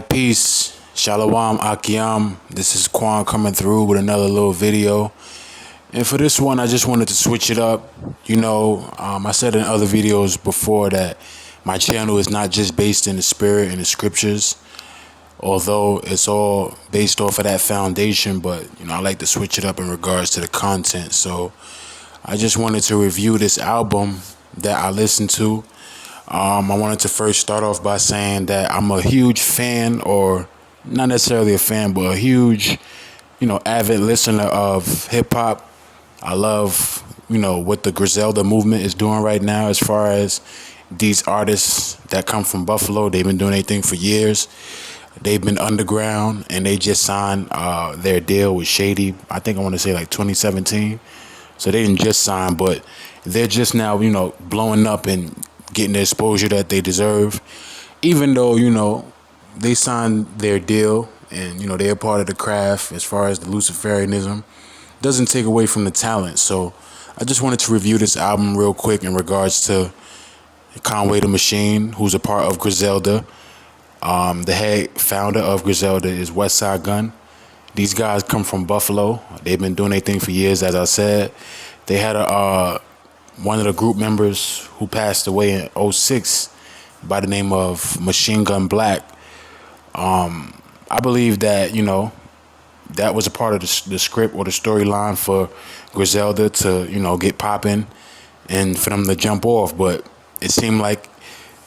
Peace. Shalom Akiyam. This is Quan coming through with another little video. And for this one, I just wanted to switch it up. I said in other videos before that my channel is not just based in the spirit and the scriptures, although it's all based off of that foundation, but I like to switch it up in regards to the content. So I just wanted to review this album that I listened to. I wanted to first start off by saying that I'm a huge fan, or not necessarily a fan, but a huge, avid listener of hip hop. I love, what the Griselda movement is doing right now as far as these artists that come from Buffalo. They've been doing their thing for years. They've been underground, and they just signed their deal with Shady. I think I want to say like 2017. So they didn't just sign, but they're just now, blowing up and getting the exposure that they deserve. Even though, they signed their deal and, they're a part of the craft as far as the Luciferianism, doesn't take away from the talent. So I just wanted to review this album real quick in regards to Conway The Machine, who's a part of Griselda. The head founder of Griselda is Westside Gunn. These guys come from Buffalo. They've been doing their thing for years, as I said. They had one of the group members who passed away in '06 by the name of Machine Gun Black. I believe that, that was a part of the script or the storyline for Griselda to, get popping and for them to jump off. But it seemed like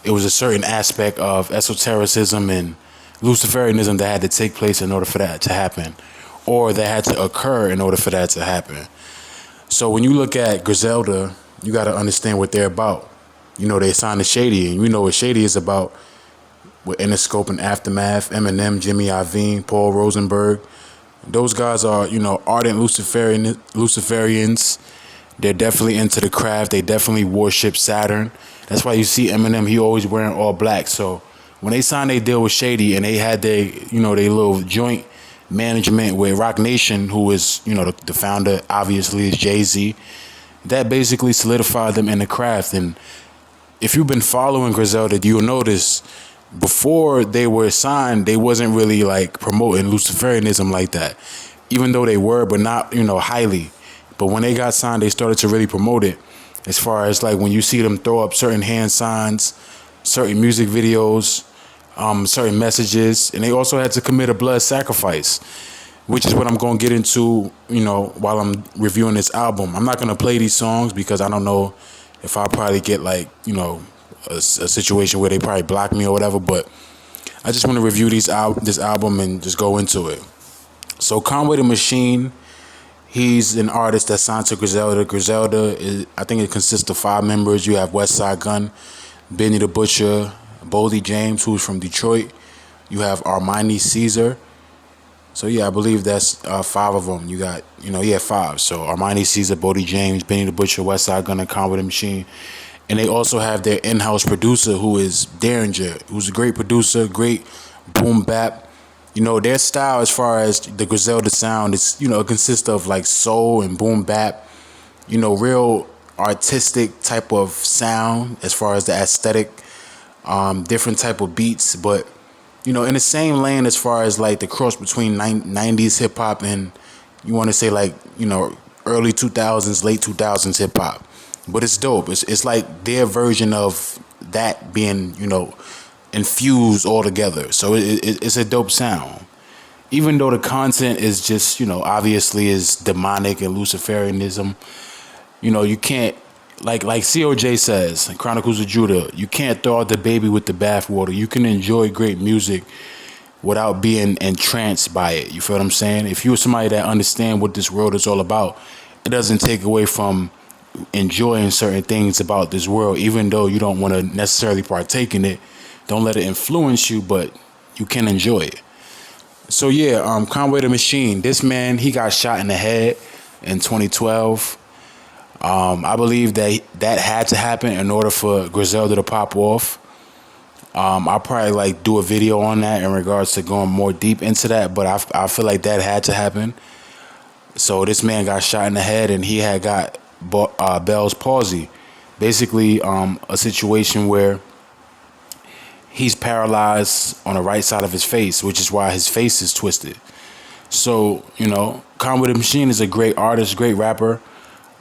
it was a certain aspect of esotericism and Luciferianism that had to take place in order for that to happen, or that had to occur in order for that to happen. So when you look at Griselda, you got to understand what they're about. They signed to Shady, and we know what Shady is about with Interscope and Aftermath, Eminem, Jimmy Iovine, Paul Rosenberg. Those guys are, ardent Luciferians. They're definitely into the craft. They definitely worship Saturn. That's why you see Eminem, he always wearing all black. So when they signed their deal with Shady and they had their, their little joint management with Roc Nation, who is, the founder, obviously, is Jay-Z, that basically solidified them in the craft. And if you've been following Griselda, you'll notice before they were signed, they wasn't really like promoting Luciferianism like that, even though they were, but not, highly. But when they got signed, they started to really promote it, as far as like when you see them throw up certain hand signs, certain music videos, certain messages, and they also had to commit a blood sacrifice, which is what I'm going to get into, while I'm reviewing this album. I'm not going to play these songs because I don't know if I'll probably get like, a situation where they probably block me or whatever, but I just want to review this album and just go into it. So Conway The Machine, he's an artist that signed to Griselda. I think it consists of 5 members. You have Westside Gunn, Benny the Butcher, Boldy James, who's from Detroit. You have Armani Caesar. So yeah, I believe that's 5 of them. You got, 5. So Armani Caesar, Boldy James, Benny the Butcher, Westside Gunn, and Conway The Machine. And they also have their in-house producer, who is Derringer, who's a great producer, great boom bap. Their style as far as the Griselda sound is, it consists of like soul and boom bap, real artistic type of sound as far as the aesthetic, different type of beats, but, in the same lane as far as like the cross between 90s hip hop and you want to say like, early 2000s, late 2000s hip hop. But it's dope. It's like their version of that being, infused all together. So it's a dope sound. Even though the content is just, obviously is demonic and Luciferianism, you can't, like COJ says in Chronicles of Judah, you can't throw out the baby with the bathwater. You can enjoy great music without being entranced by it. You feel what I'm saying? If you're somebody that understands what this world is all about, it doesn't take away from enjoying certain things about this world, even though you don't want to necessarily partake in it. Don't let it influence you, but you can enjoy it. So yeah, Conway The Machine, this man, he got shot in the head in 2012. I believe that had to happen in order for Griselda to pop off. I'll probably do a video on that in regards to going more deep into that, but I feel like that had to happen. So this man got shot in the head, and he had got Bell's palsy, basically a situation where he's paralyzed on the right side of his face, which is why his face is twisted. So, Conway The Machine is a great artist, great rapper.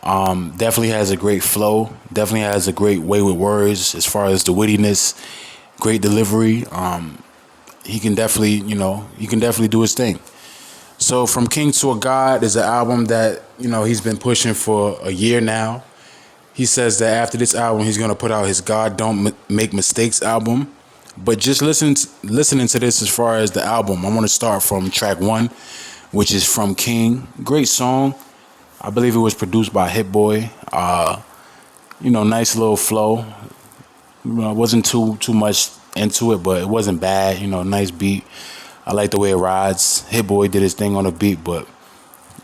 Definitely has a great flow. Definitely has a great way with words as far as the wittiness, great delivery. He can definitely, do his thing. So From King to a God is an album that, he's been pushing for a year now. He says that after this album, he's going to put out his God Don't Make Mistakes album. But just listening to this as far as the album, I want to start from track 1, which is From King. Great song. I believe it was produced by Hit Boy. Nice little flow. It wasn't too much into it, but it wasn't bad. Nice beat. I like the way it rides. Hit Boy did his thing on the beat, but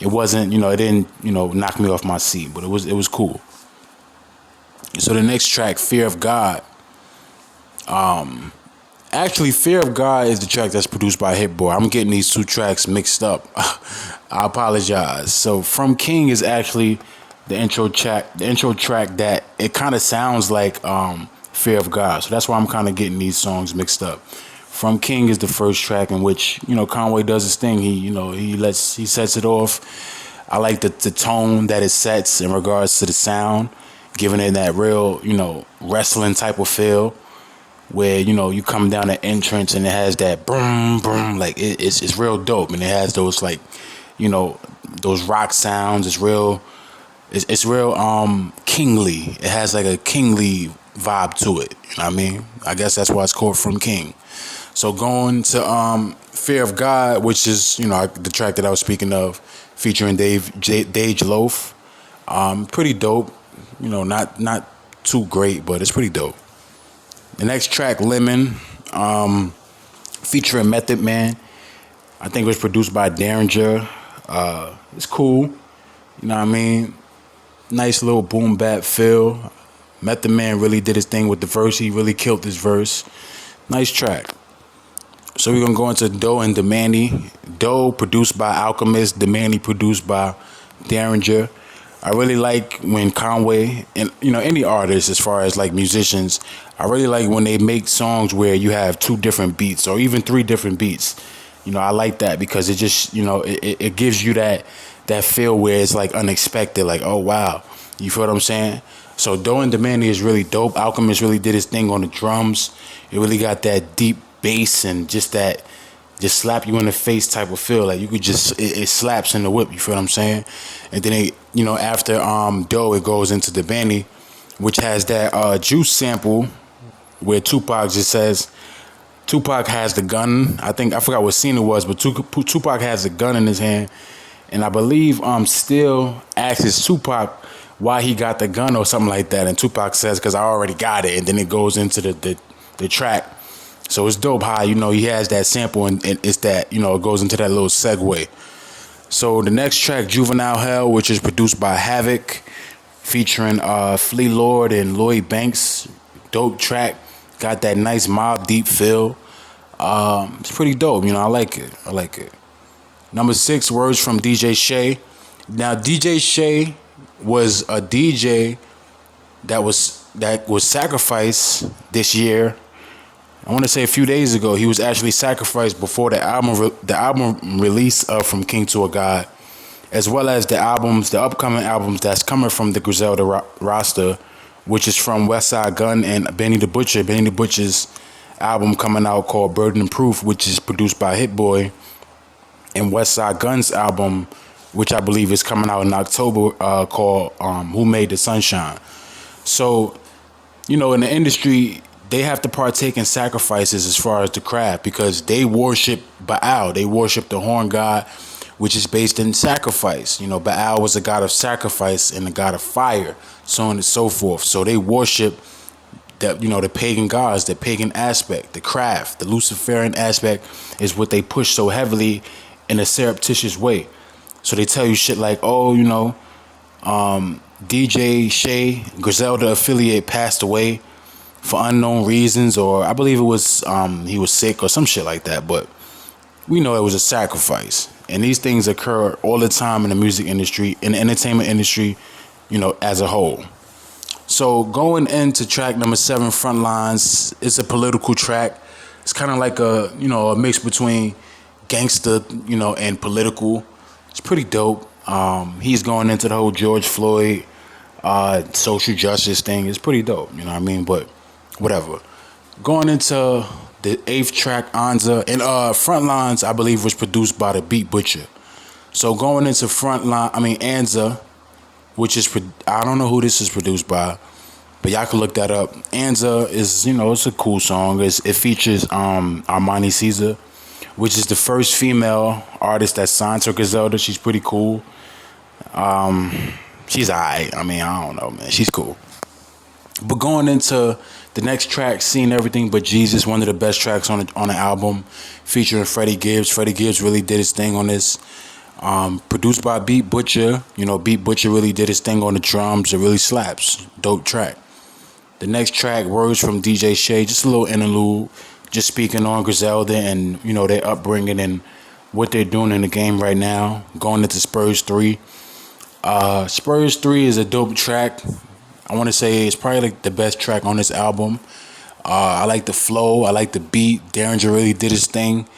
it wasn't, it didn't, knock me off my seat, but it was cool. So the next track, Fear of God. Actually, Fear of God is the track that's produced by Hit Boy. I'm getting these two tracks mixed up. I apologize. So From King is actually the intro track that it kind of sounds like Fear of God. So that's why I'm kind of getting these songs mixed up. From King is the first track in which, Conway does his thing. He sets it off. I like the tone that it sets in regards to the sound, giving it that real, wrestling type of feel, where, you come down the entrance and it has that boom, boom, like it's real dope. And it has those like, those rock sounds. It's real kingly. It has like a kingly vibe to it. You know what I mean? I guess that's why it's called From King. So going to Fear of God, which is, the track that I was speaking of, featuring Dage Loaf. Pretty dope. Not too great, but it's pretty dope. The next track, Lemon, featuring Method Man. I think it was produced by Derringer. It's cool. You know what I mean? Nice little boom bap feel. Method Man really did his thing with the verse. He really killed this verse. Nice track. So we're going to go into Doe and Damani. Doe produced by Alchemist. Damani produced by Derringer. I really like when Conway and, any artist as far as like musicians, I really like when they make songs where you have 2 different beats or even 3 different beats. I like that because it just, it gives you that feel where it's like unexpected, like, oh, wow. You feel what I'm saying? So Doe and Damani is really dope. Alchemist really did his thing on the drums. It really got that deep bass and just slap you in the face type of feel. Like you could it slaps in the whip. You feel what I'm saying? And then after Doe, it goes into Damani, which has that Juice sample where Tupac just says, Tupac has the gun. I forgot what scene it was, but Tupac has the gun in his hand. And I believe Still asks Tupac why he got the gun or something like that. And Tupac says, because I already got it. And then it goes into the track. So it's dope how, he has that sample and it's that, it goes into that little segue. So the next track, Juvenile Hell, which is produced by Havoc, featuring Flea Lord and Lloyd Banks. Dope track. Got that nice Mobb Deep feel. It's pretty dope, I like it. Number 6, Words from DJ Shay. Now, DJ Shay was a DJ that was sacrificed this year. I want to say a few days ago, he was actually sacrificed before the album release of From King to a God, as well as the upcoming albums that's coming from the Griselda roster, which is from Westside Gunn and Benny the Butcher. Benny the Butcher's album coming out called Burden and Proof, which is produced by Hit Boy, and Westside Gunn's album, which I believe is coming out in October, called Who Made the Sunshine. So, in the industry, they have to partake in sacrifices as far as the craft because they worship Baal. They worship the horn god, which is based in sacrifice. Baal was a god of sacrifice and a god of fire, so on and so forth. So they worship that, the pagan gods, the pagan aspect, the craft, the Luciferian aspect is what they push so heavily in a surreptitious way. So they tell you shit like, oh, DJ Shay, Griselda affiliate, passed away for unknown reasons, or I believe it was he was sick or some shit like that, but we know it was a sacrifice. And these things occur all the time in the music industry, in the entertainment industry, as a whole. So going into track number 7, Frontlines, it's a political track. It's kind of like a mix between gangster, and political. It's pretty dope. He's going into the whole George Floyd social justice thing. It's pretty dope, you know what I mean? But whatever. Going into the 8th track, Anza, and Frontlines, I believe, was produced by the Beat Butcher. So going into Anza, which is, I don't know who this is produced by, but y'all can look that up. Anza is, it's a cool song. It features Armani Caesar, which is the first female artist that signed to Griselda. She's pretty cool. She's alright. I don't know, man. She's cool. But going into the next track, Seen Everything But Jesus, one of the best tracks on the album, featuring Freddie Gibbs. Freddie Gibbs really did his thing on this. Produced by Beat Butcher. Beat Butcher really did his thing on the drums. It really slaps. Dope track. The next track, Words from DJ Shady, just a little interlude, just speaking on Griselda and, their upbringing and what they're doing in the game right now. Going into Spurs 3. Spurs 3 is a dope track. I want to say it's probably like the best track on this album. I like the flow. I like the beat. Derringer really did his thing.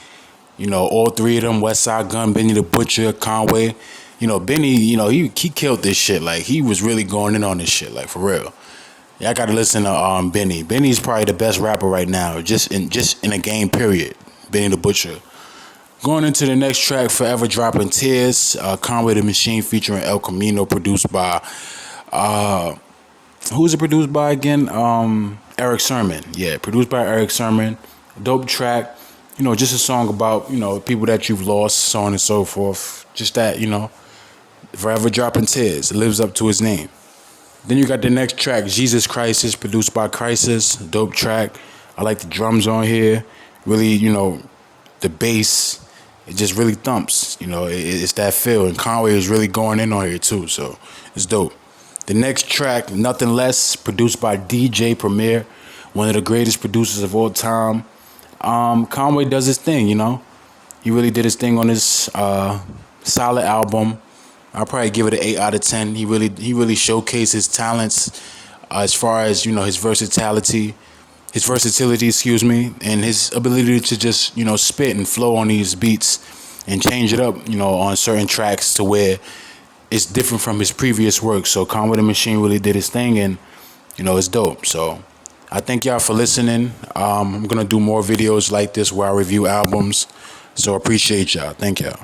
All three of them, Westside Gunn, Benny the Butcher, Conway. Benny, he killed this shit. Like, he was really going in on this shit, like, for real. Yeah, I gotta listen to Benny. Benny's probably the best rapper right now, just in a game, period. Benny the Butcher. Going into the next track, Forever Dropping Tears, Conway The Machine featuring El Camino, produced by, who's it produced by again? Eric Sermon. Yeah, produced by Eric Sermon. Dope track. Just a song about, people that you've lost, so on and so forth. Just that, Forever Dropping Tears. It lives up to his name. Then you got the next track, Jesus Crisis, produced by Crisis. Dope track. I like the drums on here. Really, the bass, it just really thumps. It's that feel. And Conway is really going in on here too, so it's dope. The next track, Nothing Less, produced by DJ Premier, one of the greatest producers of all time. Conway does his thing, He really did his thing on this solid album. I'll probably give it an 8 out of 10. He really showcased his talents as far as, his versatility, and his ability to just, spit and flow on these beats and change it up, on certain tracks to where it's different from his previous work. So Conway The Machine really did his thing, and, it's dope. So I thank y'all for listening. I'm going to do more videos like this where I review albums. So I appreciate y'all. Thank y'all.